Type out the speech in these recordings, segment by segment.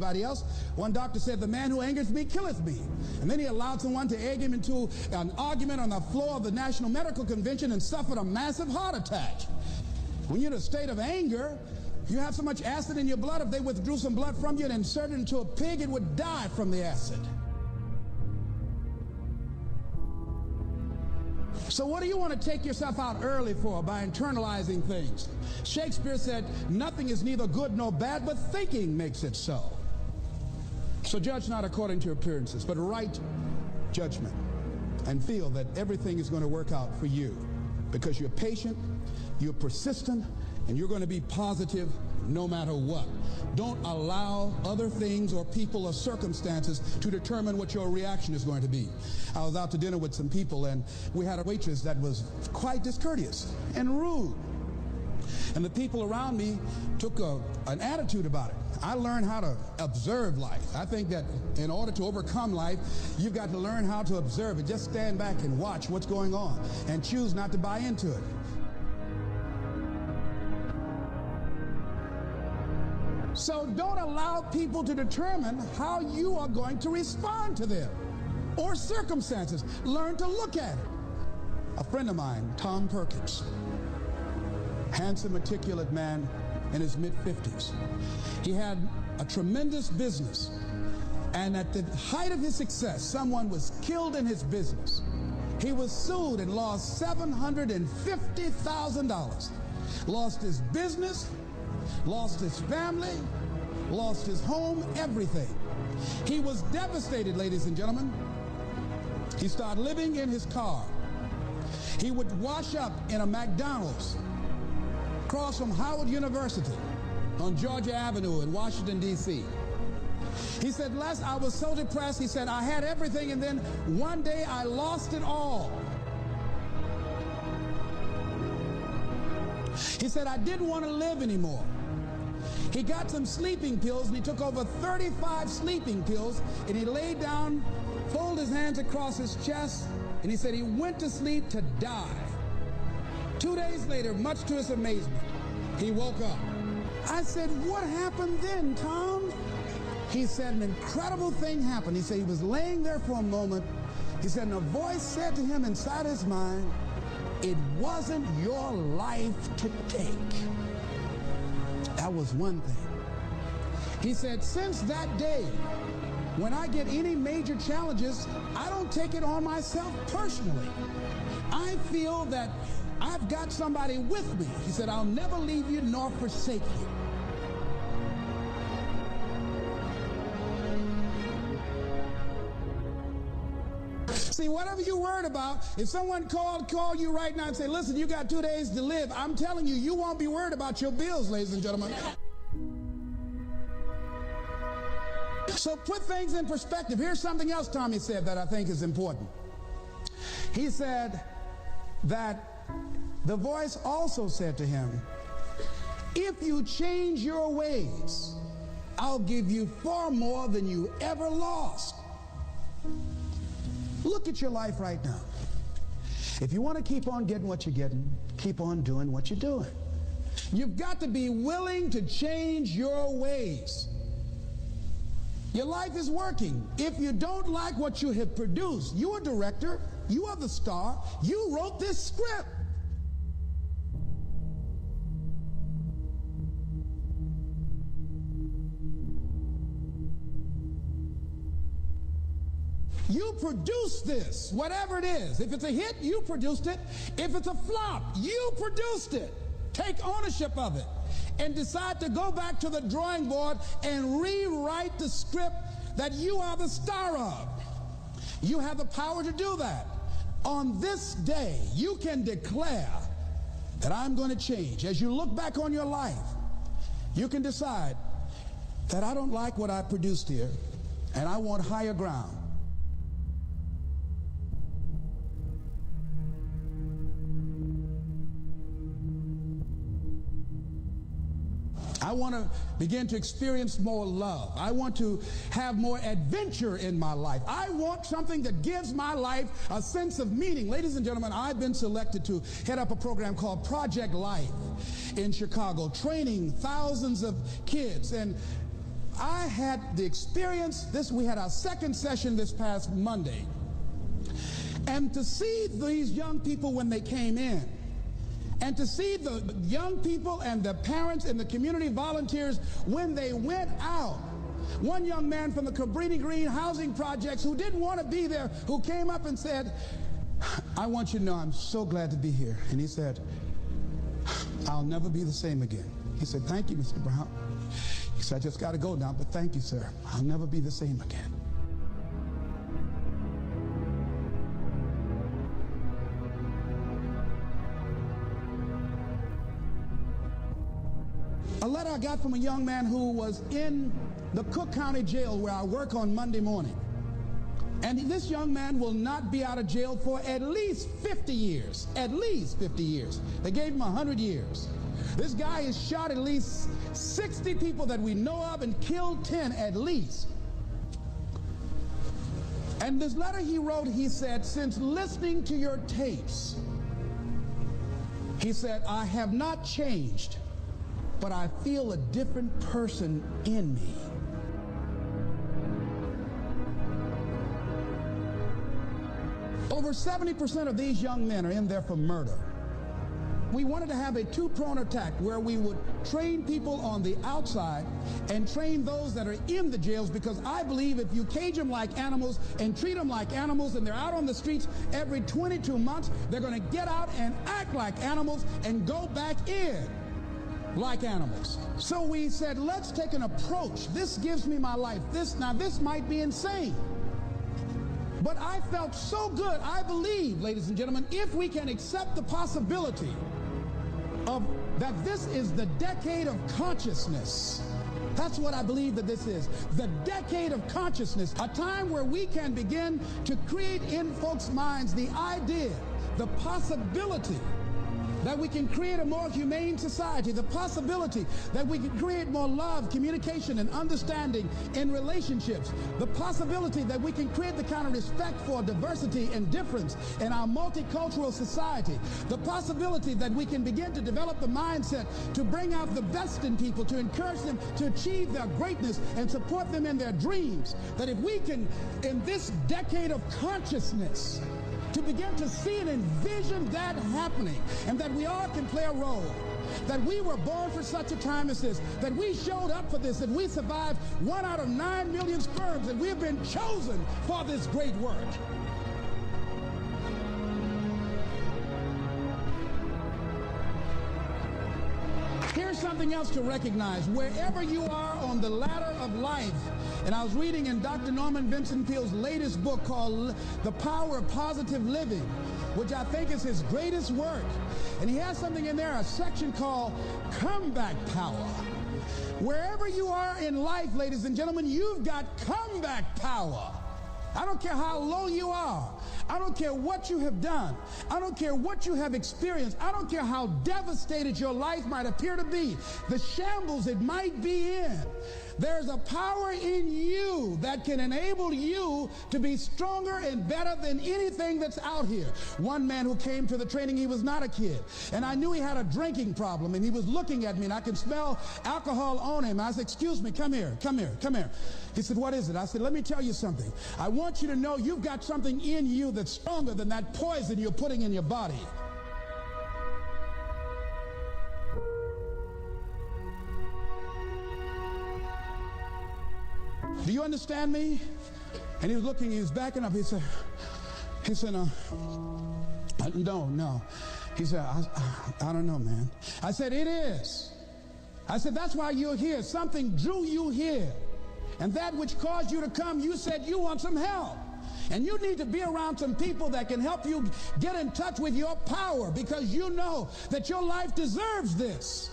anybody else. One doctor said, the man who angers me killeth me. And then he allowed someone to egg him into an argument on the floor of the National Medical Convention and suffered a massive heart attack. When you're in a state of anger, you have so much acid in your blood, if they withdrew some blood from you and inserted it into a pig, it would die from the acid. So what do you want to take yourself out early for by internalizing things? Shakespeare said, nothing is neither good nor bad, but thinking makes it so. So judge not according to appearances, but right judgment, and feel that everything is going to work out for you because you're patient, you're persistent, and you're going to be positive no matter what. Don't allow other things or people or circumstances to determine what your reaction is going to be. I was out to dinner with some people, and we had a waitress that was quite discourteous and rude. And the people around me took an attitude about it. I learned how to observe life. I think that in order to overcome life, you've got to learn how to observe it. Just stand back and watch what's going on and choose not to buy into it. So don't allow people to determine how you are going to respond to them or circumstances. Learn to look at it. A friend of mine, Tom Perkins, handsome, articulate man in his mid-50s. He had a tremendous business, and at the height of his success, someone was killed in his business. He was sued and lost $750,000. Lost his business, lost his family, lost his home, everything. He was devastated, ladies and gentlemen. He started living in his car. He would wash up in a McDonald's across from Howard University on Georgia Avenue in Washington, D.C. He said, Les, I was so depressed. He said, I had everything, and then one day I lost it all. He said, I didn't want to live anymore. He got some sleeping pills, and he took over 35 sleeping pills, and he laid down, folded his hands across his chest, and he said he went to sleep to die. 2 days later, much to his amazement, he woke up. I said, what happened then, Tom? He said, an incredible thing happened. He said he was laying there for a moment. He said, and a voice said to him inside his mind, it wasn't your life to take. That was one thing. He said, since that day, when I get any major challenges, I don't take it on myself personally. I feel that I've got somebody with me. He said, I'll never leave you nor forsake you. See, whatever you're worried about, if someone call you right now and say, listen, you got 2 days to live, I'm telling you, you won't be worried about your bills, ladies and gentlemen. So put things in perspective. Here's something else Tommy said that I think is important. He said that the voice also said to him, if you change your ways, I'll give you far more than you ever lost. Look at your life right now. If you want to keep on getting what you're getting, keep on doing what you're doing. You've got to be willing to change your ways. Your life is working. If you don't like what you have produced, you're a director, you are the star, you wrote this script. You produced this, whatever it is. If it's a hit, you produced it. If it's a flop, you produced it. Take ownership of it and decide to go back to the drawing board and rewrite the script that you are the star of. You have the power to do that. On this day, you can declare that I'm going to change. As you look back on your life, you can decide that I don't like what I produced here, and I want higher ground. I want to begin to experience more love. I want to have more adventure in my life. I want something that gives my life a sense of meaning. Ladies and gentlemen, I've been selected to head up a program called Project Life in Chicago, training thousands of kids. And I had the experience, we had our second session this past Monday, and to see these young people when they came in, and to see the young people and the parents and the community volunteers when they went out. One young man from the Cabrini Green housing projects who didn't want to be there, who came up and said, I want you to know I'm so glad to be here. And he said, I'll never be the same again. He said, thank you, Mr. Brown. He said, I just got to go now, but thank you, sir. I'll never be the same again. A letter I got from a young man who was in the Cook County Jail where I work on Monday morning. And this young man will not be out of jail for at least 50 years. At least 50 years. They gave him 100 years. This guy has shot at least 60 people that we know of and killed 10 at least. And this letter he wrote, he said, since listening to your tapes, he said, I have not changed, but I feel a different person in me. Over 70% of these young men are in there for murder. We wanted to have a two-pronged attack where we would train people on the outside and train those that are in the jails, because I believe if you cage them like animals and treat them like animals and they're out on the streets every 22 months, they're going to get out and act like animals and go back in like animals. So we said, let's take an approach. This gives me my life. This might be insane. But I felt so good. I believe, ladies and gentlemen, if we can accept the possibility of that this is the decade of consciousness. That's what I believe that this is. The decade of consciousness. A time where we can begin to create in folks' minds the idea, the possibility that we can create a more humane society, the possibility that we can create more love, communication, and understanding in relationships, the possibility that we can create the kind of respect for diversity and difference in our multicultural society, the possibility that we can begin to develop the mindset to bring out the best in people, to encourage them to achieve their greatness and support them in their dreams, that if we can, in this decade of consciousness, to begin to see and envision that happening, and that we all can play a role, that we were born for such a time as this, that we showed up for this, that we survived 1 out of 9 million sperms, and we have been chosen for this great work. Here's something else to recognize. Wherever you are on the ladder of life, and I was reading in Dr. Norman Vincent Peale's latest book called The Power of Positive Living, which I think is his greatest work. And he has something in there, a section called Comeback Power. Wherever you are in life, ladies and gentlemen, you've got comeback power. I don't care how low you are. I don't care what you have done. I don't care what you have experienced. I don't care how devastated your life might appear to be, the shambles it might be in. There's a power in you that can enable you to be stronger and better than anything that's out here. One man who came to the training, he was not a kid, and I knew he had a drinking problem, and he was looking at me, and I could smell alcohol on him. I said, excuse me, come here, come here, come here. He said, what is it? I said, let me tell you something. I want you to know you've got something in you that's stronger than that poison you're putting in your body. Do you understand me? And he was looking, he was backing up. He said, no. He said, I don't know, man. I said, it is. I said, that's why you're here. Something drew you here. And that which caused you to come, you said you want some help. And you need to be around some people that can help you get in touch with your power, because you know that your life deserves this.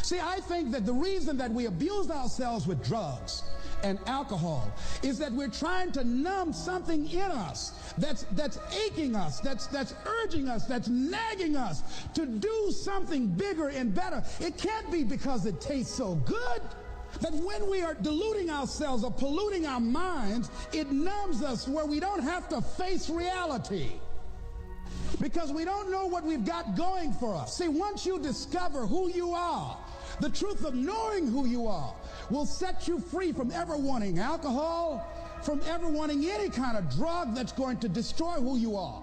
See, I think that the reason that we abuse ourselves with drugs and alcohol is that we're trying to numb something in us that's aching us, that's urging us, that's nagging us to do something bigger and better. It can't be because it tastes so good. That when we are deluding ourselves or polluting our minds, it numbs us where we don't have to face reality, because we don't know what we've got going for us. See, once you discover who you are, The truth of knowing who you are will set you free from ever wanting alcohol, from ever wanting any kind of drug that's going to destroy who you are.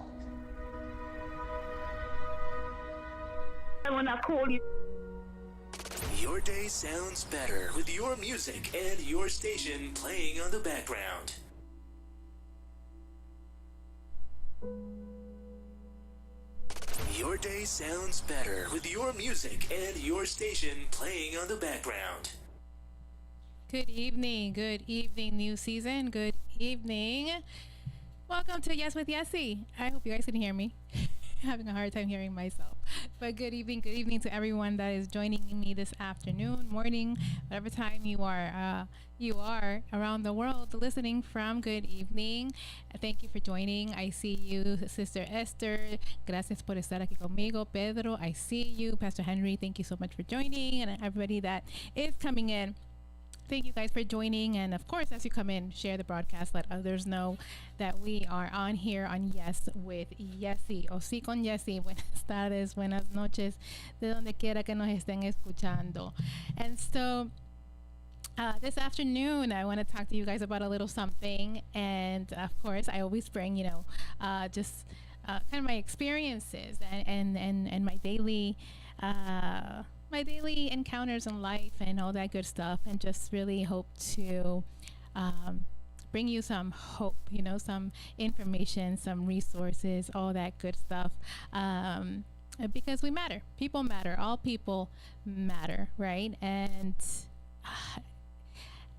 When I call you. Your day sounds better with your music and your station playing on the background. Your day sounds better with your music and your station playing on the background. Good evening, new season, good evening. Welcome to Yes with Yesse. I hope you guys can hear me. Having a hard time hearing myself. But good evening to everyone that is joining me this afternoon, morning, whatever time you are around the world listening from. Good evening. Thank you for joining. I see you, Sister Esther. Gracias por estar aquí conmigo. Pedro, I see you. Pastor Henry, thank you so much for joining. And everybody that is coming in, thank you guys for joining. And of course, as you come in, share the broadcast. Let others know that we are on here on Yes with Yesse. O sí con Yesse. Buenas tardes, buenas noches, de donde quiera que nos estén escuchando. And so this afternoon, I want to talk to you guys about a little something. And of course, I always bring, just kind of my experiences and my daily encounters in life and all that good stuff, and just really hope to bring you some hope, some information, some resources, all that good stuff, because we matter. People matter. All people matter, right? And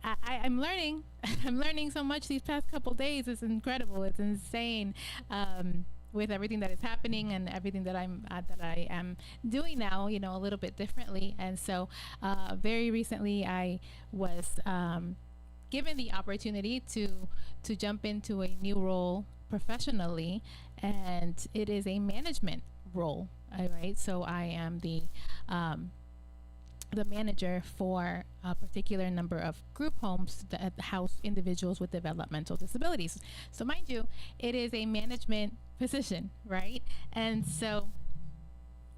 I'm learning. I'm learning so much these past couple days. It's incredible. It's insane. With everything that is happening and everything that I am doing now, a little bit differently. And so very recently I was given the opportunity to jump into a new role professionally, and it is a management role. All right, so I am the manager for a particular number of group homes that house individuals with developmental disabilities. So mind you, it is a management position, right? And so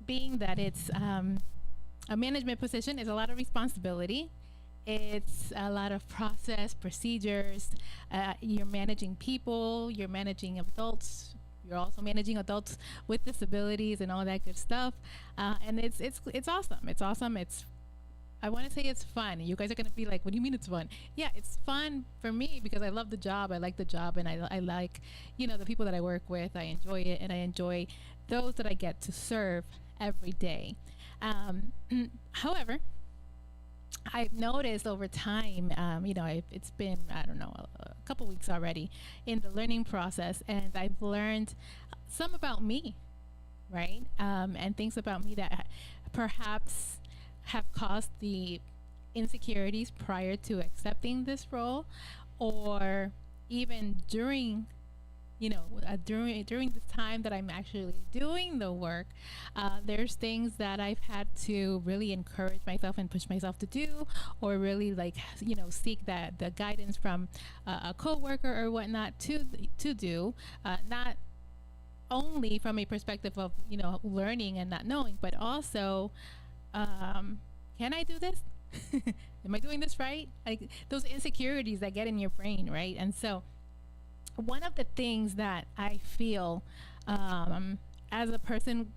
being that it's a management position, is a lot of responsibility. It's a lot of process, procedures. You're managing people, you're managing adults, you're also managing adults with disabilities and all that good stuff. And it's awesome. It's awesome. I want to say it's fun. You guys are going to be like, what do you mean it's fun? Yeah, it's fun for me because I love the job. I like the job, and I like, the people that I work with. I enjoy it, and I enjoy those that I get to serve every day. However, I've noticed over time, it's been, I don't know, a couple weeks already in the learning process, and I've learned some about me, right? And things about me that perhaps have caused the insecurities prior to accepting this role, or even during this time that I'm actually doing the work. There's things that I've had to really encourage myself and push myself to do, or really seek the guidance from a coworker or whatnot to do, not only from a perspective of learning and not knowing, but also can I do this? Am I doing this right? Like those insecurities that get in your brain, right? And so one of the things that I feel as a person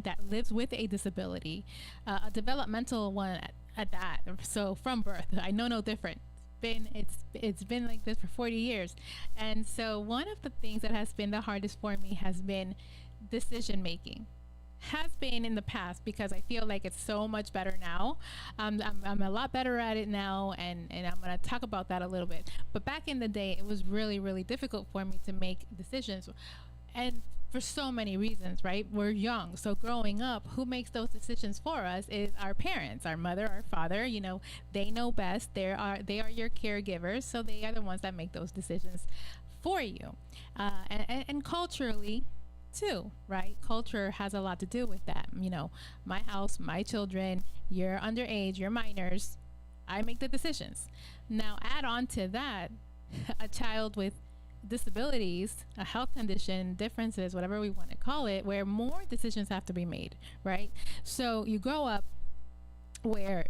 that lives with a disability, a developmental one at that, so from birth, I know no different. It's been like this for 40 years. And so one of the things that has been the hardest for me has been decision making. Has been in the past, because I feel like it's so much better now. I'm a lot better at it now, and I'm going to talk about that a little bit. But back in the day, it was really, really difficult for me to make decisions, and for so many reasons, right? We're young, so growing up, who makes those decisions for us is our parents, our mother, our father. They know best. They are your caregivers, so they are the ones that make those decisions for you. And culturally too, right? Culture has a lot to do with that. My house, my children, you're underage, you're minors, I make the decisions. Now add on to that a child with disabilities, a health condition, differences, whatever we want to call it, where more decisions have to be made, right? So you grow up where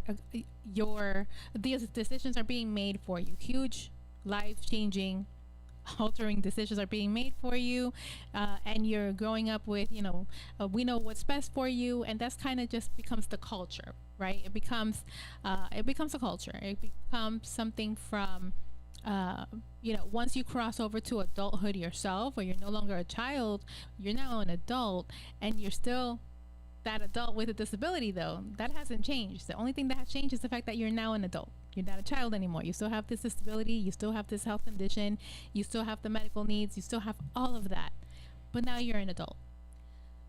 your these decisions are being made for you. Huge, life-changing, altering decisions are being made for you, and you're growing up with, we know what's best for you, and that's kind of just becomes the culture, right? It becomes a culture. It becomes something from, once you cross over to adulthood yourself, or you're no longer a child, you're now an adult, and you're still that adult with a disability. Though that hasn't changed. The only thing that has changed is the fact that you're now an adult. You're not a child anymore. You still have this disability, you still have this health condition, you still have the medical needs, you still have all of that, but now you're an adult.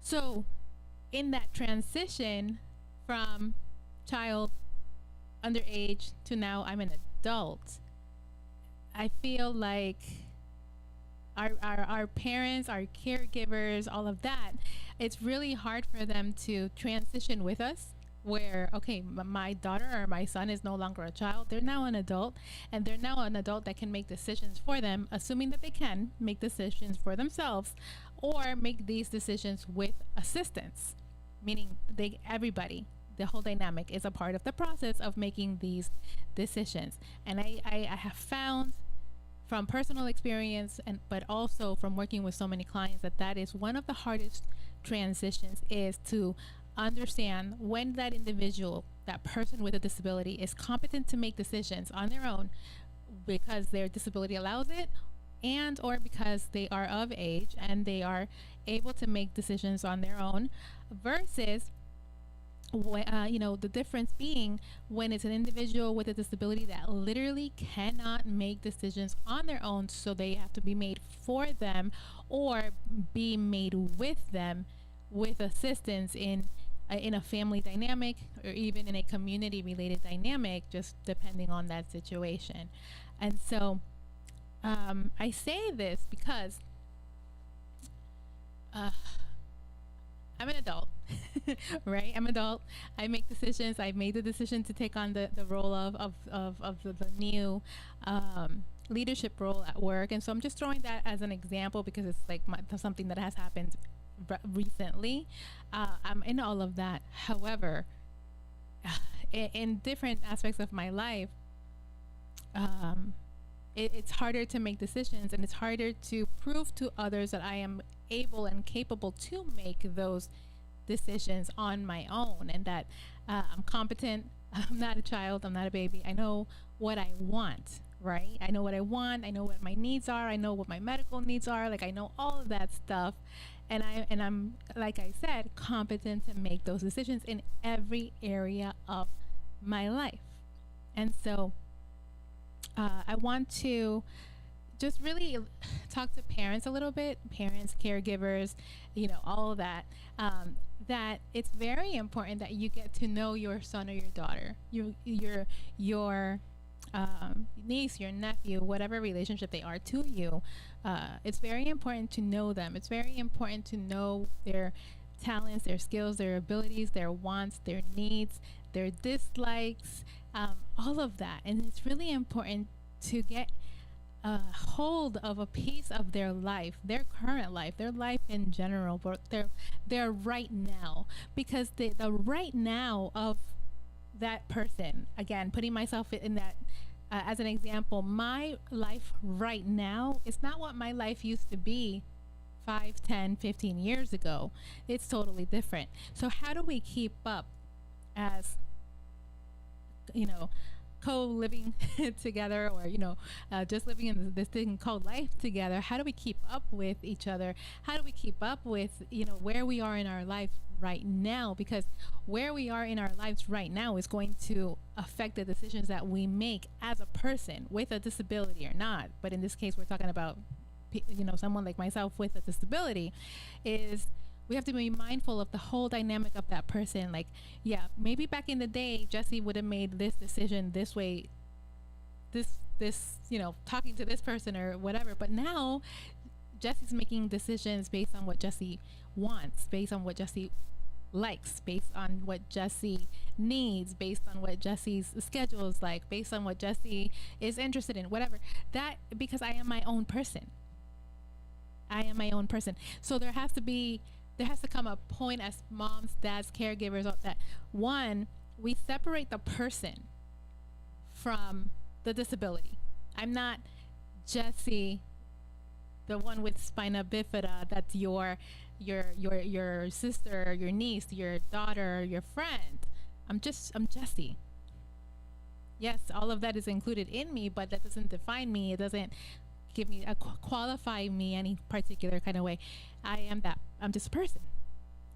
So in that transition from child, underage, to now I'm an adult, I feel like our parents, our caregivers, all of that, it's really hard for them to transition with us, where, okay, my daughter or my son is no longer a child, they're now an adult, and they're now an adult that can make decisions for them, assuming that they can make decisions for themselves, or make these decisions with assistance, meaning everybody, the whole dynamic is a part of the process of making these decisions. And I have found from personal experience, but also from working with so many clients, that is one of the hardest transitions, is to understand when that individual, that person with a disability, is competent to make decisions on their own because their disability allows it, and or because they are of age and they are able to make decisions on their own, versus the difference being when it's an individual with a disability that literally cannot make decisions on their own, so they have to be made for them or be made with them, with assistance in a family dynamic, or even in a community related dynamic, just depending on that situation. And so I say this because I'm an adult, right? I'm adult. I make decisions. I've made the decision to take on the role of the new leadership role at work. And so I'm just throwing that as an example because it's like something that has happened recently. I'm in all of that. However, in different aspects of my life, it's harder to make decisions, and it's harder to prove to others that I am able and capable to make those decisions on my own, and that I'm competent. I'm not a child. I'm not a baby. I know what I want, right? I know what I want. I know what my needs are. I know what my medical needs are. Like, I know all of that stuff. And I'm, like I said, competent to make those decisions in every area of my life. And so I want to just really talk to parents a little bit, parents, caregivers, all of that, that it's very important that you get to know your son or your daughter, your niece, your nephew, whatever relationship they are to you. It's very important to know them. It's very important to know their talents, their skills, their abilities, their wants, their needs, their dislikes, all of that. And it's really important to get a hold of a piece of their life, their current life, their life in general, but their right now, because the right now of that person, again, putting myself in that as an example, my life right now is not what my life used to be 5, 10, 15 years ago. It's totally different. So how do we keep up as, co-living together, or just living in this thing called life together? How do we keep up with each other? How do we keep up with where we are in our lives right now? Because where we are in our lives right now is going to affect the decisions that we make as a person with a disability or not. But in this case, we're talking about someone like myself with a disability. Is we have to be mindful of the whole dynamic of that person. Like, yeah, maybe back in the day, Jesse would have made this decision this way, this talking to this person or whatever. But now Jesse's making decisions based on what Jesse wants, based on what Jesse likes, based on what Jesse needs, based on what Jesse's schedule is like, based on what Jesse is interested in, whatever. That, because I am my own person. I am my own person. So there has to come a point as moms, dads, caregivers, that one, we separate the person from the disability. I'm not Jesse, the one with spina bifida. That's your sister, your niece, your daughter, your friend. I'm Jesse. Yes, all of that is included in me, but that doesn't define me. It doesn't give me qualify me any particular kind of way. I am that. I'm just a person.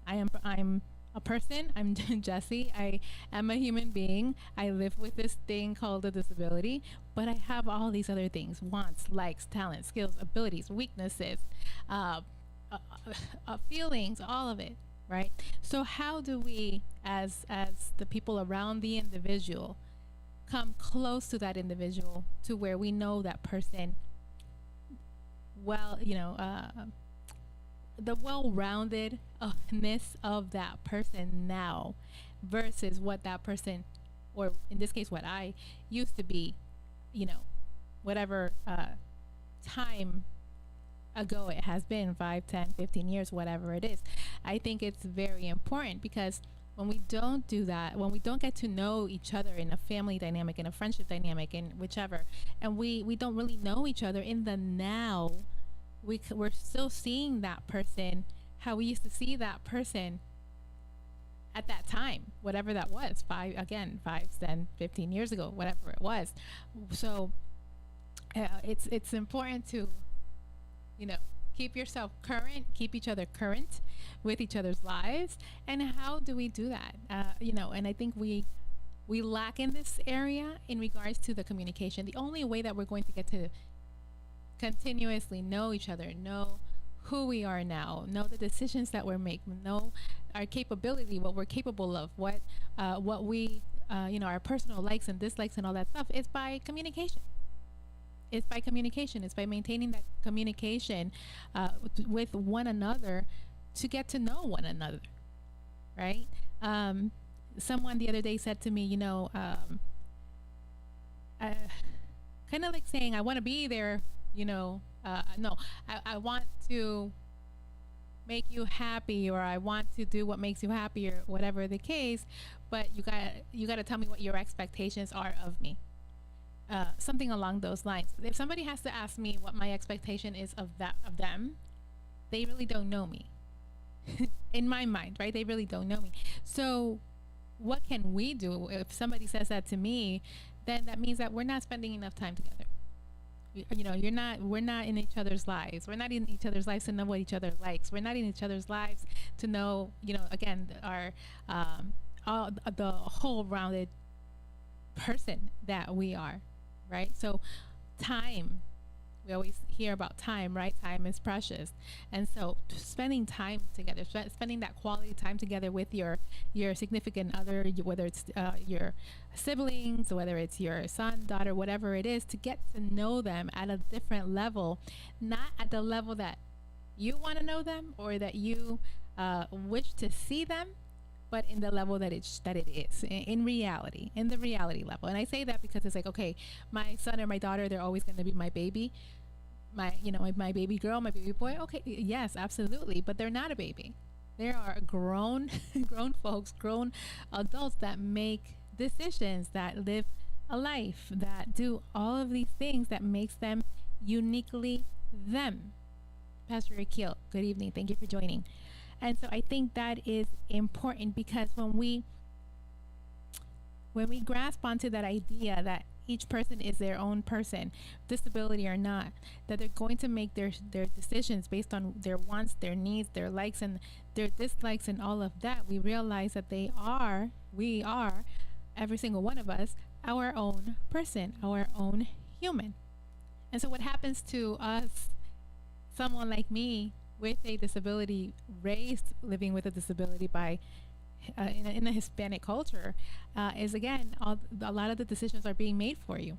I'm a person. I'm Jesse. I am a human being. I live with this thing called a disability, but I have all these other things: wants, likes, talents, skills, abilities, weaknesses, feelings, all of it. Right. So how do we, as the people around the individual, come close to that individual to where we know that person well, the well-roundedness of that person now versus what that person, or in this case what I used to be, whatever time ago it has been, 5, 10, 15 years, whatever it is. I think it's very important, because when we don't do that, when we don't get to know each other in a family dynamic, in a friendship dynamic, in whichever, and we don't really know each other in the now, we're still seeing that person how we used to see that person at that time, whatever that was, 5, 10, 15 years ago, whatever it was. So it's important to, keep yourself current, keep each other current with each other's lives. And how do we do that? And I think we lack in this area in regards to the communication. The only way that we're going to get to continuously know each other, know who we are now, know the decisions that we're making, know our capability, what we're capable of, what we, our personal likes and dislikes and all that stuff, is by communication. It's by communication. It's by maintaining that communication with one another to get to know one another, right? Someone the other day said to me, kind of like saying, I want to be there, no, I want to make you happy, or I want to do what makes you happy, or whatever the case, but you got to tell me what your expectations are of me. Something along those lines. If somebody has to ask me what my expectation is of them, they really don't know me. In my mind, right? They really don't know me. So what can we do? If somebody says that to me, then that means that we're not spending enough time together. We're not in each other's lives. We're not in each other's lives to know what each other likes. We're not in each other's lives to know, again, our the whole rounded person that we are. Right? So time, we always hear about time, right? Time is precious. And so spending time together, spending that quality time together with your significant other, whether it's your siblings, whether it's your son, daughter, whatever it is, to get to know them at a different level, not at the level that you want to know them or that you wish to see them, but in the level that it is, in reality, in the reality level. And I say that because it's like, okay, my son or my daughter, they're always going to be my baby, my baby girl, my baby boy. Okay, yes, absolutely, but they're not a baby. There are grown folks, grown adults that make decisions, that live a life, that do all of these things that makes them uniquely them. Pastor Akil, good evening. Thank you for joining. And so I think that is important, because when we grasp onto that idea that each person is their own person, disability or not, that they're going to make their decisions based on their wants, their needs, their likes and their dislikes and all of that, we realize that we are, every single one of us, our own person, our own human. And so what happens to us, someone like me, with a disability, raised living with a disability by in a Hispanic culture, is again, a lot of the decisions are being made for you.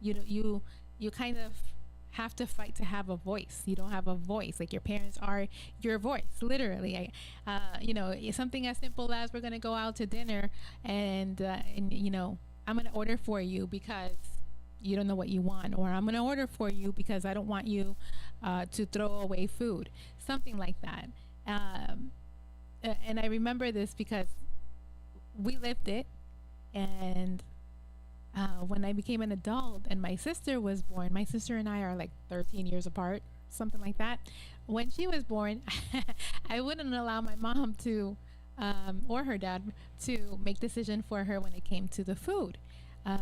You kind of have to fight to have a voice. You don't have a voice. Like, your parents are your voice, literally. Something as simple as, we're gonna go out to dinner, and I'm gonna order for you because you don't know what you want, or I'm going to order for you because I don't want you to throw away food, something like that. And I remember this because we lived it, And when I became an adult and my sister was born, my sister and I are like 13 years apart, something like that. When she was born, I wouldn't allow my mom to, or her dad, to make decision for her when it came to the food.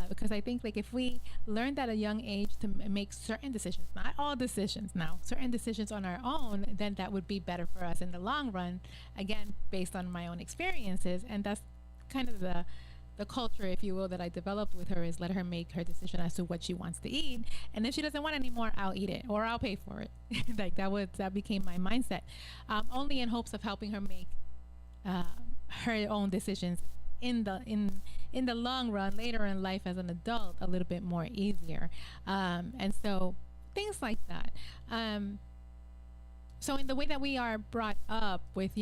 Because I think like if we learned at a young age to make certain decisions, not all decisions now, certain decisions on our own, then that would be better for us in the long run. Again, based on my own experiences, and that's kind of the culture, if you will, that I developed with her, is let her make her decision as to what she wants to eat, and if she doesn't want any more, I'll eat it or I'll pay for it. Like that became my mindset, only in hopes of helping her make her own decisions in the long run, later in life as an adult, a little bit more easier. And so things like that. So in the way that we are brought up with,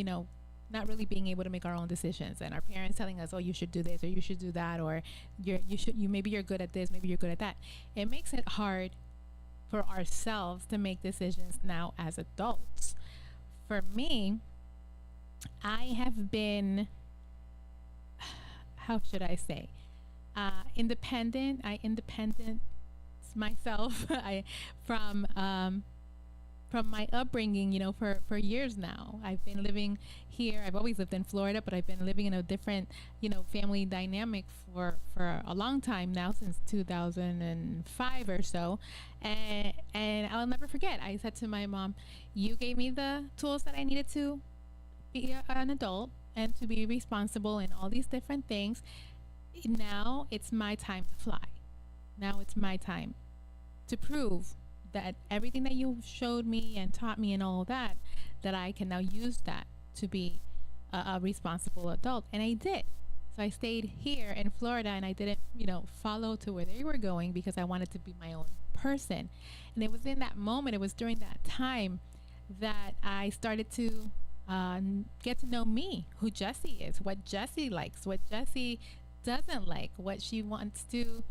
not really being able to make our own decisions, and our parents telling us, oh, you should do this or you should do that, or maybe you're good at this, maybe you're good at that, it makes it hard for ourselves to make decisions now as adults. For me, I have been, how should I say, independent. I independent myself from my upbringing, for years now. I've been living here. I've always lived in Florida, but I've been living in a different, family dynamic for a long time now, since 2005 or so. And I'll never forget, I said to my mom, you gave me the tools that I needed to be an adult and to be responsible in all these different things. Now it's my time to fly. Now it's my time to prove that everything that you showed me and taught me and all that I can now use that to be a responsible adult. And I did. So I stayed here in Florida, and I didn't, follow to where they were going, because I wanted to be my own person. And it was in that moment, it was during that time, that I started to get to know me, who Yesse is, what Yesse likes, what Yesse doesn't like, what she wants to,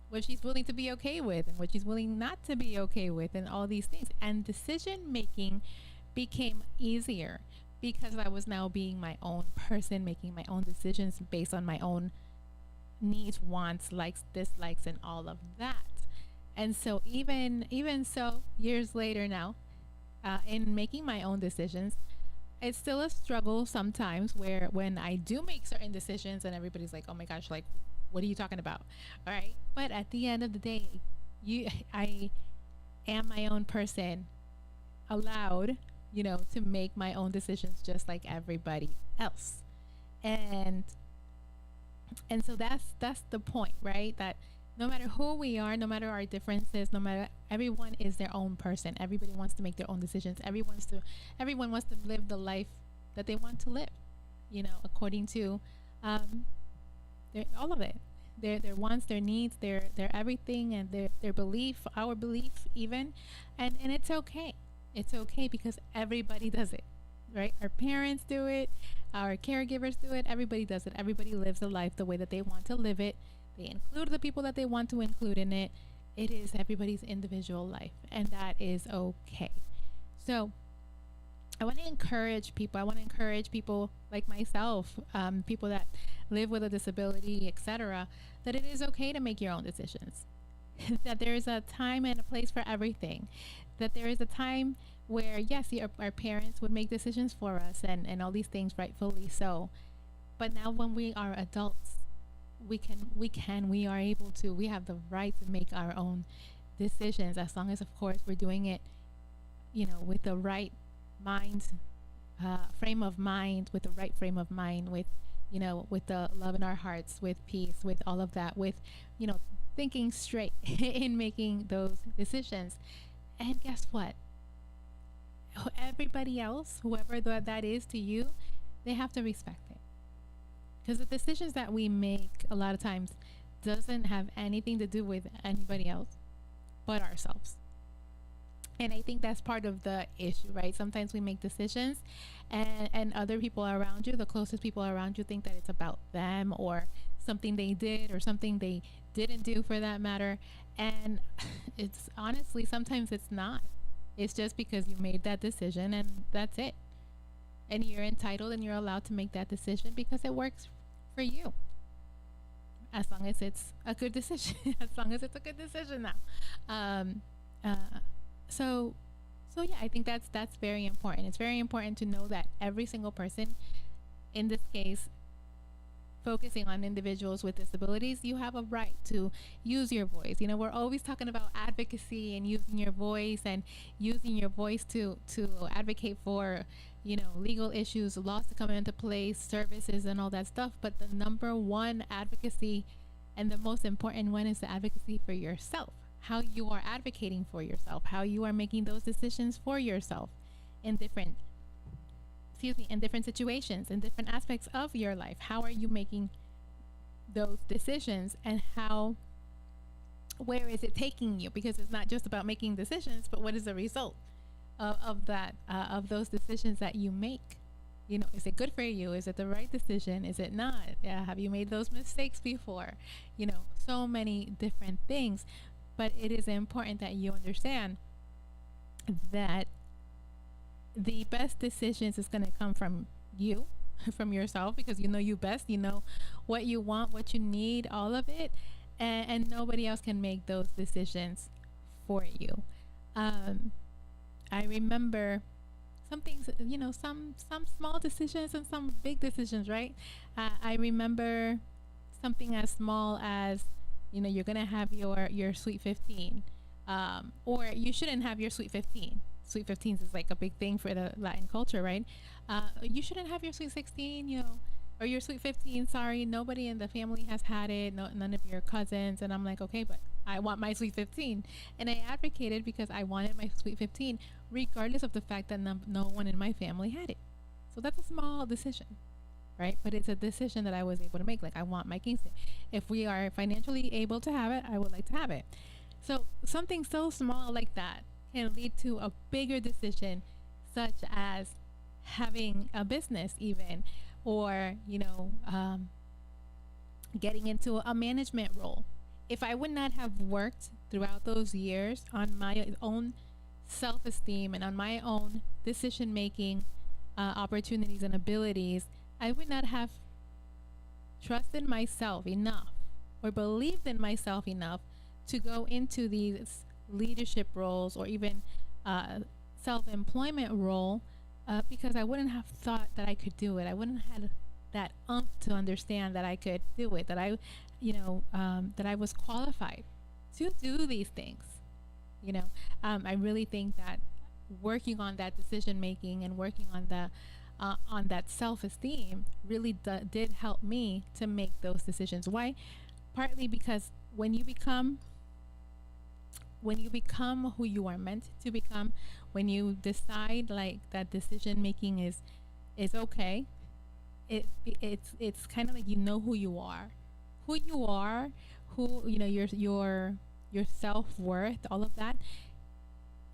what she's willing to be okay with, and what she's willing not to be okay with, and all these things. And decision making became easier because I was now being my own person, making my own decisions based on my own needs, wants, likes, dislikes, and all of that. And so even so, years later now, in making my own decisions, it's still a struggle sometimes, where when I do make certain decisions and everybody's like, oh my gosh, like, what are you talking about? All right. But at the end of the day, I am my own person, allowed, to make my own decisions just like everybody else. And so that's the point, right? That no matter who we are, no matter our differences, everyone is their own person. Everybody wants to make their own decisions. Everyone wants to live the life that they want to live, according to all of it, their wants, their needs, their everything, and their belief, our belief even, and it's okay. It's okay, because everybody does it, right? Our parents do it, our caregivers do it, everybody does it. Everybody lives a life the way that they want to live it. They include the people that they want to include in it. It is everybody's individual life, and that is okay. So I want to encourage people like myself, people that live with a disability, etc., that it is okay to make your own decisions. That there is a time and a place for everything. That there is a time where, yes, our parents would make decisions for us, and all these things, rightfully so. But now when we are adults, we are able to, we have the right to make our own decisions, as long as, of course, we're doing it, with the right mind, frame of mind, with the right frame of mind, with the love in our hearts, with peace, with all of that, with, thinking straight in making those decisions. And guess what? Everybody else, whoever that is to you, they have to respect it. Because the decisions that we make a lot of times doesn't have anything to do with anybody else but ourselves. And I think that's part of the issue, right? Sometimes we make decisions, and other people around you, the closest people around you, think that it's about them, or something they did, or something they didn't do, for that matter. And it's honestly, sometimes it's not. It's just because you made that decision, and that's it. And you're entitled and you're allowed to make that decision because it works for you, as long as it's a good decision. As long as it's a good decision now. Um, uh, so so yeah, I think that's very important. It's very important to know that every single person, in this case focusing on individuals with disabilities, you have a right to use your voice. You know, we're always talking about advocacy and using your voice, and using your voice to advocate for, you know, legal issues, laws to come into place, services and all that stuff. But the number one advocacy, and the most important one, is the advocacy for yourself. How you are advocating for yourself, how you are making those decisions for yourself in different in different situations, in different aspects of your life. How are you making those decisions, and where is it taking you? Because it's not just about making decisions, but what is the result of that, of those decisions that you make? You know, is it good for you? Is it the right decision? Is it not? Have you made those mistakes before? You know, so many different things. But it is important that you understand that the best decisions is going to come from you, from yourself, because you know you best. You know what you want, what you need, all of it, and nobody else can make those decisions for you. I remember some things, you know, some small decisions and some big decisions, right? I remember something as small as, you know, you're gonna have your sweet 15, or you shouldn't have your sweet 15. Sweet 15s is like a big thing for the Latin culture, right? You shouldn't have your sweet 16, you know, or your sweet 15. Sorry, nobody in the family has had it. No, none of your cousins. And I'm like, okay, but I want my sweet 15. And I advocated because I wanted my sweet 15, regardless of the fact that no one in my family had it. So that's a small decision, right? But it's a decision that I was able to make. Like, I want my Kingston. If we are financially able to have it, I would like to have it. So something so small like that can lead to a bigger decision, such as having a business, even, or, you know, getting into a management role. If I would not have worked throughout those years on my own self-esteem and on my own decision-making opportunities and abilities, I would not have trusted myself enough or believed in myself enough to go into these leadership roles, or even self-employment role, because I wouldn't have thought that I could do it. I wouldn't have had that to understand that I could do it, that I, you know, that I was qualified to do these things. You know, I really think that working on that decision making and working on that self-esteem really did help me to make those decisions. Why? Partly because when you become who you are meant to become, when you decide like that decision making is okay, it's kind of like, you know who you are, who you know, your self-worth, all of that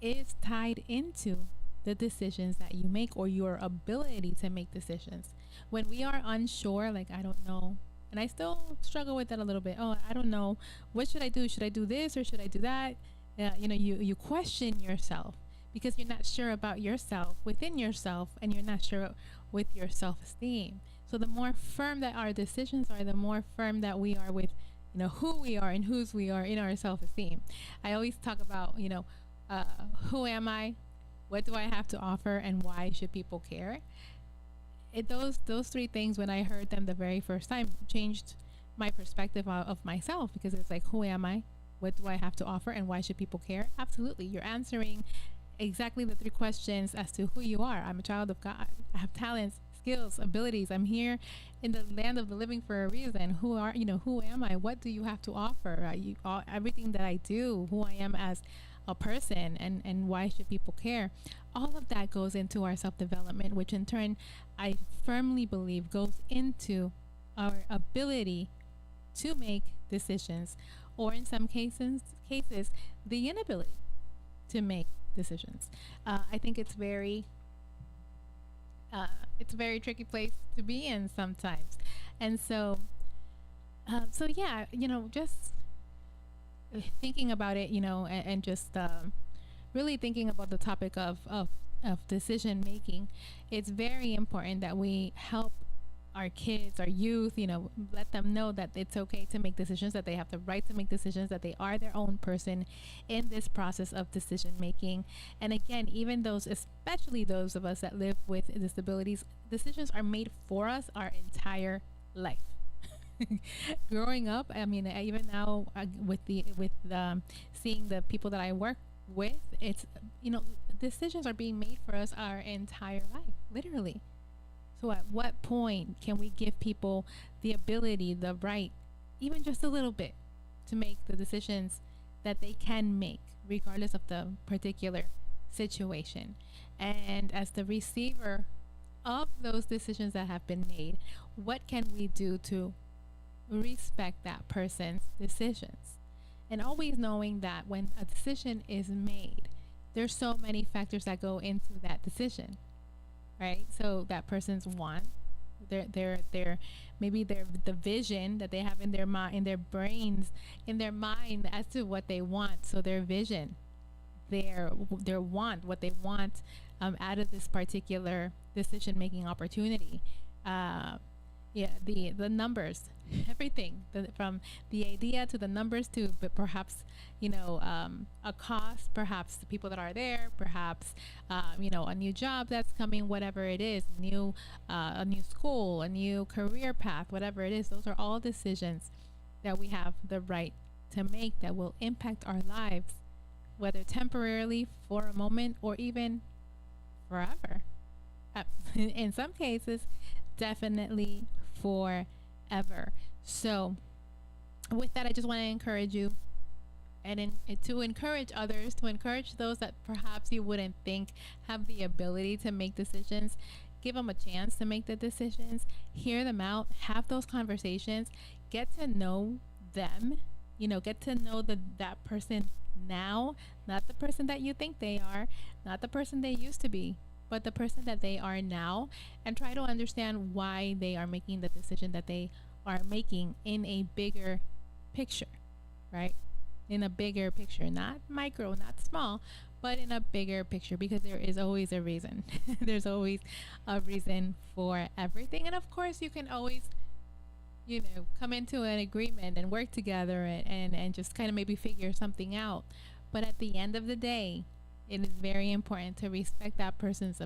is tied into the decisions that you make, or your ability to make decisions. When we are unsure, like, I don't know, and I still struggle with that a little bit. Oh, I don't know, what should I do? Should I do this or should I do that? You know, you question yourself because you're not sure about yourself, within yourself, and you're not sure with your self-esteem. So the more firm that our decisions are, the more firm that we are with, you know, who we are and whose we are in our self-esteem. I always talk about, you know, who am I? What do I have to offer? And why should people care? Those three things, when I heard them the very first time, changed my perspective of myself, because it's like, who am I? What do I have to offer, and why should people care? Absolutely. You're answering exactly the three questions as to who you are. I'm a child of God. I have talents, skills, abilities. I'm here in the land of the living for a reason. Who am I? What do you have to offer? Everything that I do, who I am as a person, and why should people care? All of that goes into our self-development, which in turn, I firmly believe, goes into our ability to make decisions, or in some cases, the inability to make decisions. I think it's a very tricky place to be in sometimes. And so yeah, you know, just thinking about it, you know, and just really thinking about the topic of decision making, it's very important that we help our kids, our youth, let them know that it's okay to make decisions, that they have the right to make decisions, that they are their own person in this process of decision making. And again, even those, especially those of us that live with disabilities, decisions are made for us our entire life. Growing up, I mean, even now with seeing the people that I work with, it's, decisions are being made for us our entire life, literally. So at what point can we give people the ability, the right, even just a little bit, to make the decisions that they can make, regardless of the particular situation? And as the receiver of those decisions that have been made, what can we do to respect that person's decisions? And always knowing that when a decision is made, there's so many factors that go into that decision, right? So that person's want, maybe the vision that they have in their mind, in their brains, in their mind as to what they want. So their vision, their want, what they want out of this particular decision making opportunity. The numbers, everything, from the idea to the numbers to, but perhaps, a cost, perhaps the people that are there, perhaps, a new job that's coming, whatever it is, a new school, a new career path, whatever it is. Those are all decisions that we have the right to make that will impact our lives, whether temporarily, for a moment, or even forever. In some cases, definitely forever. So with that, I just want to encourage you, and to encourage others, to encourage those that perhaps you wouldn't think have the ability to make decisions. Give them a chance to make the decisions, hear them out, have those conversations, get to know them, get to know that person now, not the person that you think they are, not the person they used to be, but the person that they are now, and try to understand why they are making the decision that they are making in a bigger picture, right? In a bigger picture, not micro, not small, but in a bigger picture, because there is always a reason. There's always a reason for everything. And of course, you can always, come into an agreement and work together and just kind of maybe figure something out. But at the end of the day, it is very important to respect that person's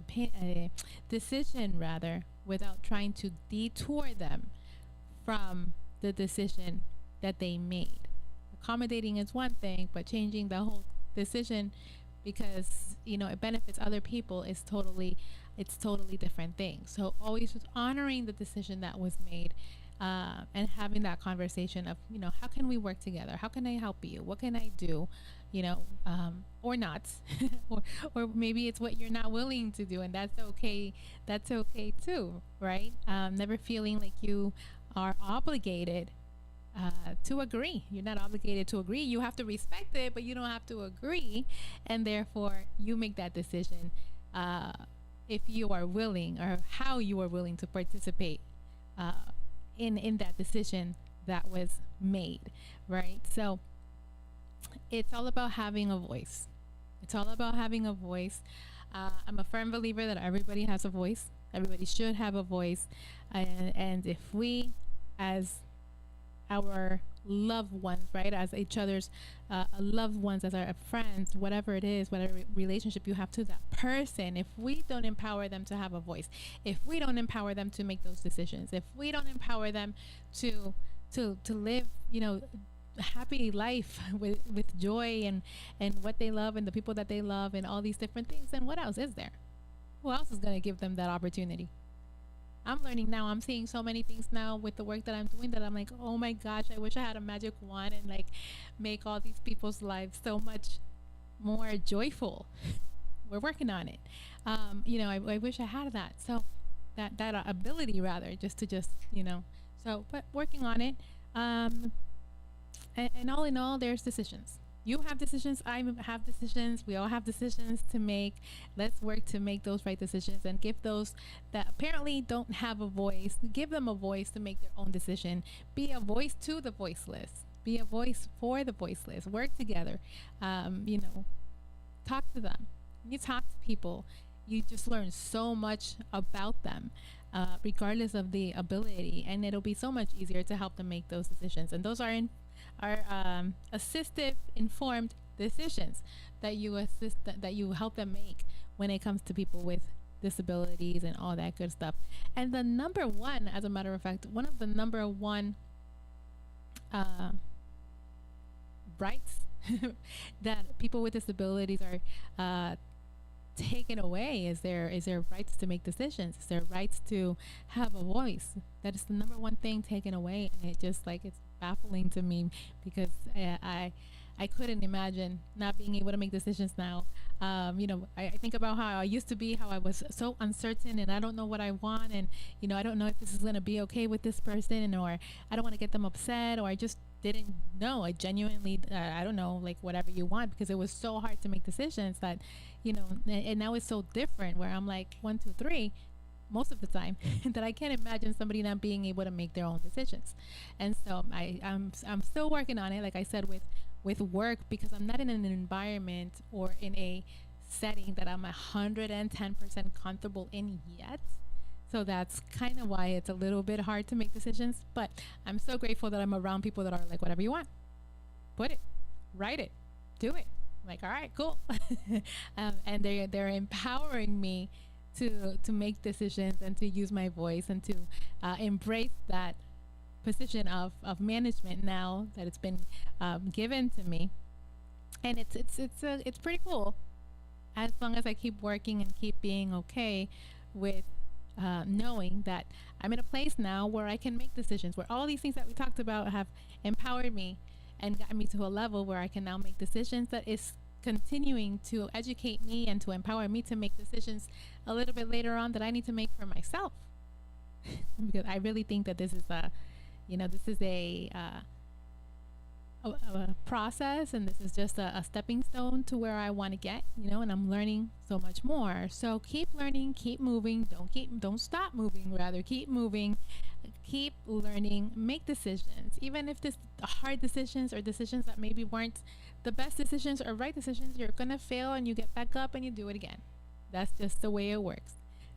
decision, without trying to detour them from the decision that they made. Accommodating is one thing, but changing the whole decision because it benefits other people is totally different thing. So always just honoring the decision that was made, and having that conversation of how can we work together, how can I help you, what can I do, or not, or maybe it's what you're not willing to do, and that's okay too, right? Never feeling like you are obligated to agree. You're not obligated to agree. You have to respect it, but you don't have to agree. And therefore, you make that decision if you are willing, or how you are willing to participate in that decision that was made, right? So it's all about having a voice. It's all about having a voice. I'm a firm believer that everybody has a voice. Everybody should have a voice. And if we, as our loved ones, right, as each other's loved ones, as our friends, whatever it is, whatever relationship you have to that person, if we don't empower them to have a voice, if we don't empower them to make those decisions, if we don't empower them to live, happy life with joy and what they love and the people that they love and all these different things, then what else is there? Who else is going to give them that opportunity? I'm learning now. I'm seeing so many things now with the work that I'm doing that I'm like, oh my gosh, I wish I had a magic wand and make all these people's lives so much more joyful. We're working on it. I wish I had that. So that ability but working on it. And all in all, there's decisions. You have decisions. I have decisions. We all have decisions to make. Let's work to make those right decisions and give those that apparently don't have a voice, give them a voice to make their own decision. Be a voice to the voiceless. Be a voice for the voiceless. Work together. Talk to them. You talk to people you just learn so much about them, regardless of the ability, and it'll be so much easier to help them make those decisions. And those are assistive, informed decisions that you that you help them make when it comes to people with disabilities and all that good stuff. And the number one, as a matter of fact, one of the number one rights that people with disabilities are taken away is their rights to make decisions, is their rights to have a voice. That is the number one thing taken away, and it just like it's baffling to me because I couldn't imagine not being able to make decisions now. I think about how I used to be, how I was so uncertain and I don't know what I want, and I don't know if this is going to be okay with this person, or I don't want to get them upset, or I just didn't know. I genuinely I don't know, like whatever you want, because it was so hard to make decisions that and now it's so different where I'm like 1 2 3 most of the time that I can't imagine somebody not being able to make their own decisions. And so I'm still working on it, like I said, with work, because I'm not in an environment or in a setting that I'm 110% comfortable in yet. So that's kind of why it's a little bit hard to make decisions. But I'm so grateful that I'm around people that are like, whatever you want, put it, write it, do it. I'm like, all right, cool. And they're empowering me to make decisions and to use my voice and to embrace that position of management now that it's been given to me. And it's pretty cool, as long as I keep working and keep being okay with knowing that I'm in a place now where I can make decisions, where all these things that we talked about have empowered me and gotten me to a level where I can now make decisions that is continuing to educate me and to empower me to make decisions a little bit later on that I need to make for myself. Because I really think that this is a process, and this is just a stepping stone to where I want to get, and I'm learning so much more. So keep learning, keep moving, don't stop moving, rather keep moving, keep learning, make decisions, even if this hard decisions or decisions that maybe weren't the best decisions or right decisions. You're gonna fail and you get back up and you do it again. That's just the way it works,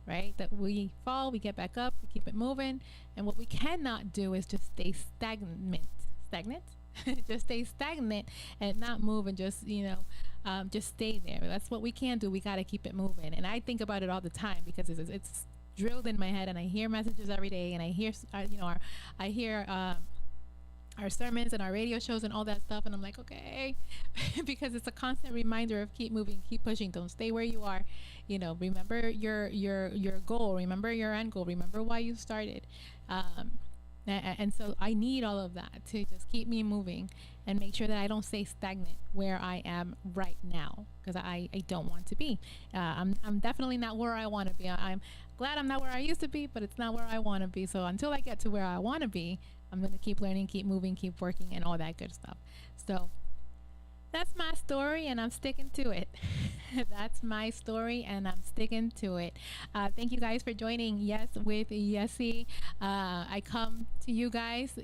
right? That we fall, we get back up, we keep it moving. And what we cannot do is just stay stagnant just stay stagnant and not move and just stay there. That's what we can't do. We got to keep it moving. And I think about it all the time because it's drilled in my head, and I hear messages every day, and I hear I hear our sermons and our radio shows and all that stuff, and I'm like, okay, because it's a constant reminder of keep moving, keep pushing, don't stay where you are. Remember your goal, remember your end goal, remember why you started. And so I need all of that to just keep me moving and make sure that I don't stay stagnant where I am right now, because I don't want to be. I'm definitely not where I want to be. I'm glad I'm not where I used to be, but it's not where I want to be. So until I get to where I want to be, I'm going to keep learning, keep moving, keep working, and all that good stuff. So that's my story, and I'm sticking to it. That's my story, and I'm sticking to it. Thank you guys for joining Yes with Yesse. I come to you guys,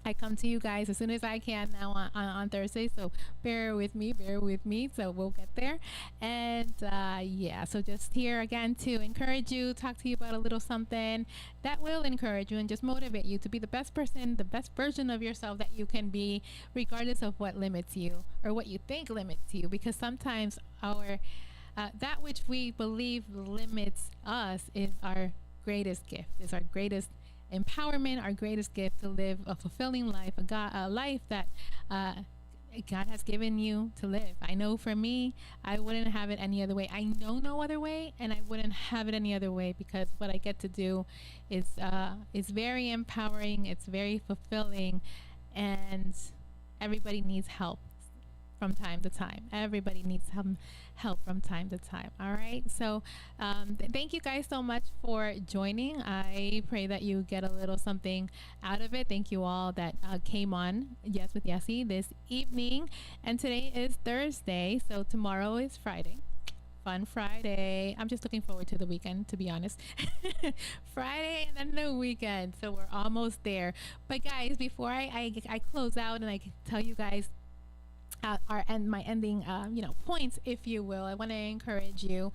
I come to you guys as soon as I can now on Thursday. So bear with me. So we'll get there. And so just here again to encourage you, talk to you about a little something that will encourage you and just motivate you to be the best person, the best version of yourself that you can be, regardless of what limits you or what you think limits you. Because sometimes our that which we believe limits us is our greatest gift, is our greatest empowerment, our greatest gift to live a fulfilling life, a life that God has given you to live. I know for me, I wouldn't have it any other way. I know no other way, and I wouldn't have it any other way, because what I get to do is very empowering. It's very fulfilling, and everybody needs help from time to time. Everybody needs some help from time to time. All right. So thank you guys so much for joining. I pray that you get a little something out of it. Thank you all that came on Yes with Yesse this evening. And today is Thursday, so tomorrow is Friday. Fun Friday. I'm just looking forward to the weekend, to be honest. Friday and then the weekend. So we're almost there. But guys, before I close out and I tell you guys my ending points, if you will, I want to encourage you.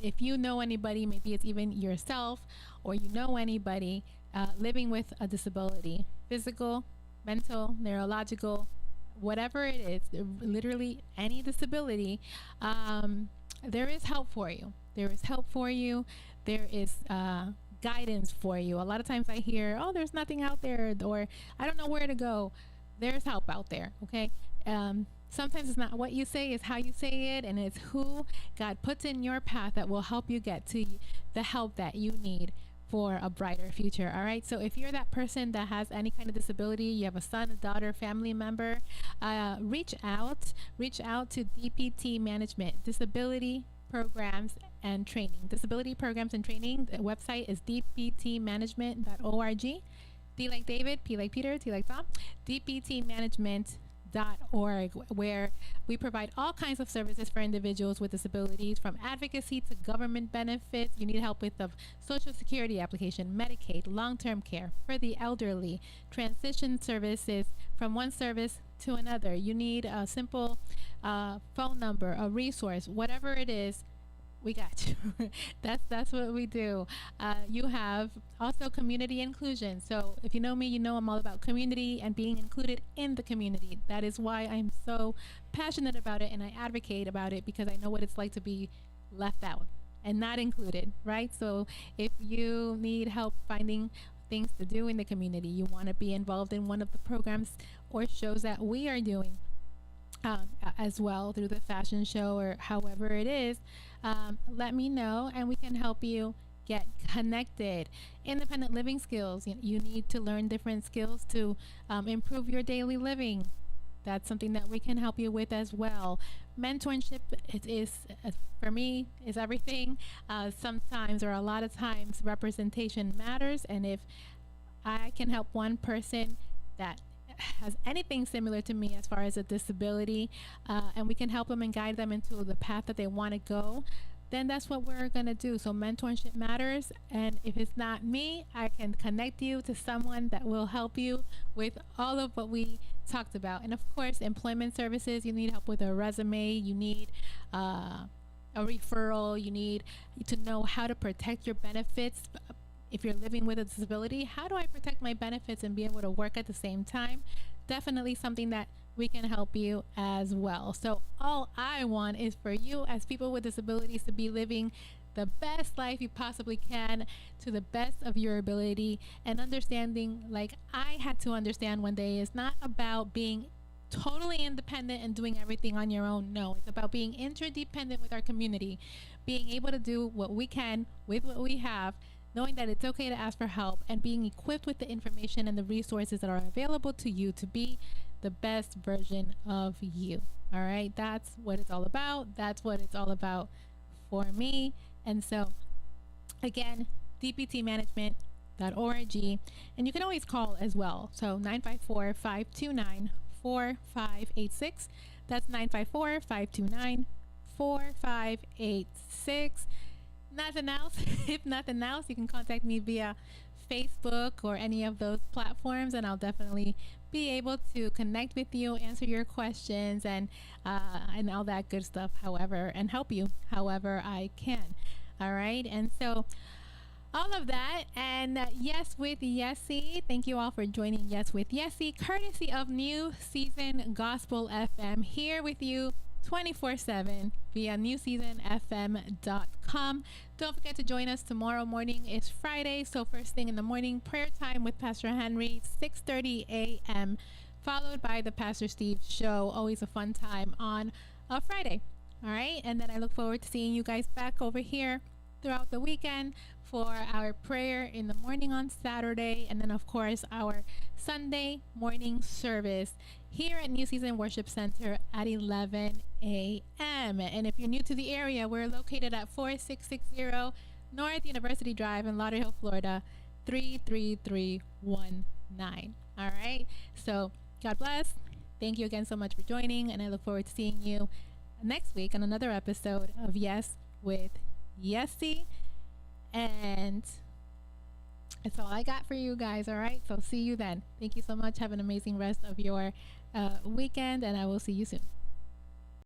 If you know anybody, maybe it's even yourself, or you know anybody living with a disability, physical, mental, neurological, whatever it is, literally any disability, there is help for you. There is help for you. There is guidance for you. A lot of times I hear, oh, there's nothing out there, or I don't know where to go. There's help out there, okay? Sometimes it's not what you say, it's how you say it, and it's who God puts in your path that will help you get to the help that you need for a brighter future. All right, so if you're that person that has any kind of disability, you have a son, a daughter, family member, reach out to DPT Management, Disability Programs and Training. Disability Programs and Training, the website is dptmanagement.org. D like David, P like Peter, T like Tom, dptmanagement.org, where we provide all kinds of services for individuals with disabilities, from advocacy to government benefits. You need help with the Social Security application, Medicaid, long-term care for the elderly, transition services from one service to another. You need a simple phone number, a resource, whatever it is, we got you. That's what we do. You have also community inclusion. So if you know me, you know I'm all about community and being included in the community. That is why I'm so passionate about it, and I advocate about it, because I know what it's like to be left out and not included, right? So if you need help finding things to do in the community, you want to be involved in one of the programs or shows that we are doing, as well, through the fashion show or however it is, let me know and we can help you get connected. Independent living skills. You need to learn different skills to improve your daily living. That's something that we can help you with as well. Mentorship is for me, is everything. Sometimes, or a lot of times, representation matters, and if I can help one person that has anything similar to me as far as a disability, and we can help them and guide them into the path that they want to go, then that's what we're going to do. So mentorship matters, and if it's not me, I can connect you to someone that will help you with all of what we talked about. And of course, employment services. You need help with a resume, you need a referral, you need to know how to protect your benefits. If you're living with a disability, how do I protect my benefits and be able to work at the same time? Definitely something that we can help you as well. So all I want is for you as people with disabilities to be living the best life you possibly can, to the best of your ability, and understanding, like I had to understand one day, is not about being totally independent and doing everything on your own. No, it's about being interdependent with our community, being able to do what we can with what we have, knowing that it's okay to ask for help, and being equipped with the information and the resources that are available to you to be the best version of you. All right, that's what it's all about. That's what it's all about for me. And so again, dptmanagement.org, and you can always call as well. So 954-529-4586. That's 954-529-4586. Nothing else. If nothing else, you can contact me via Facebook or any of those platforms, and I'll definitely be able to connect with you, answer your questions, and all that good stuff, however, and help you however I can. All right, and so all of that, and Yes with Yesse. Thank you all for joining Yes with Yesse, courtesy of New Season Gospel FM, here with you 24/7 via newseasonfm.com. Don't forget to join us tomorrow morning. It's Friday, so first thing in the morning, prayer time with Pastor Henry, 6:30 a.m., followed by the Pastor Steve show. Always a fun time on a Friday. All right, and then I look forward to seeing you guys back over here throughout the weekend for our prayer in the morning on Saturday, and then of course our Sunday morning service here at New Season Worship Center at 11 a.m. And if you're new to the area, we're located at 4660 North University Drive in Lauderhill, Florida, 33319. All right, so God bless. Thank you again so much for joining, and I look forward to seeing you next week on another episode of Yes with Yesse. And That's all I got for you guys. All right. So see you then. Thank you so much. Have an amazing rest of your weekend, and I will see you soon.